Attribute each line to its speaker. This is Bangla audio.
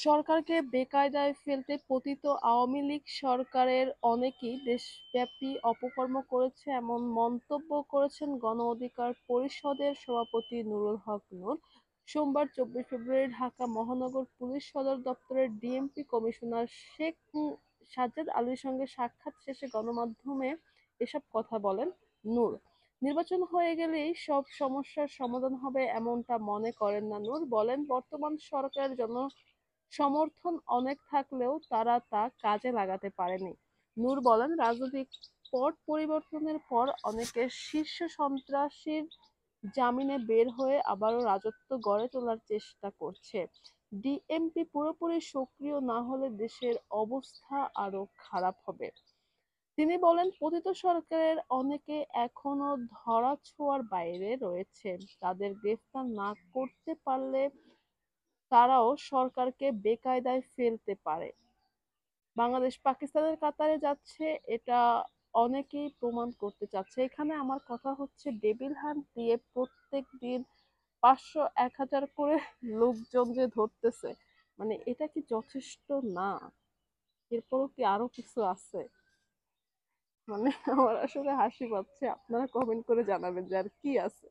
Speaker 1: সরকারকে বেকায়দায় ফেলতে পতিত আওয়ামী লীগ সরকারের অনেকেই দেশব্যাপী অপকর্ম করেছে এমন মন্তব্য করেছেন গণ অধিকার পরিষদের সভাপতি নুরুল হক নূর। সোমবার ২৪ ফেব্রুয়ারি ঢাকা মহানগর পুলিশ সদর দপ্তরের ডিএমপি কমিশনার শেখ সাজ্জাদ আলীর সঙ্গে সাক্ষাৎ শেষে গণমাধ্যমে এসব কথা বলেন নূর। নির্বাচন হয়ে গেলেই সব সমস্যার সমাধান হবে এমনটা মনে করেন না নূর। বলেন, বর্তমান সরকারের জন্য সমর্থন অনেক থাকলেও তারা তা কাজে লাগাতে পারেনি। নূর বলেন, রাজনৈতিক পট পরিবর্তনের পর অনেকে শীর্ষ সন্ত্রাসীর জামিনে বের হয়ে আবারও রাজত্ব গড়ে তোলার চেষ্টা করছে। ডিএমপি পুরোপুরি সক্রিয় না হলে দেশের অবস্থা আরো খারাপ হবে। তিনি বলেন, পতিত সরকারের অনেকে এখনো ধরাছোঁয়ার বাইরে রয়েছে। তাদের গ্রেফতার না করতে পারলে তারাও সরকারকে বেকায়দায় ফেলতে পারে। বাংলাদেশ পাকিস্তানের কাতারে যাচ্ছে, এটা অনেকেই প্রমাণ করতে চাচ্ছে। এখানে আমার কথা হচ্ছে, ডেভিল হান্ট দিয়ে প্রত্যেক দিন ৫০০-১০০০ করে লোকজন যে ধরতেছে, মানে এটা কি যথেষ্ট না? এরপরও কি আরো কিছু আছে? মানে আমার আসলে হাসি পাচ্ছে। আপনারা কমেন্ট করে জানাবেন যে আর কি আছে।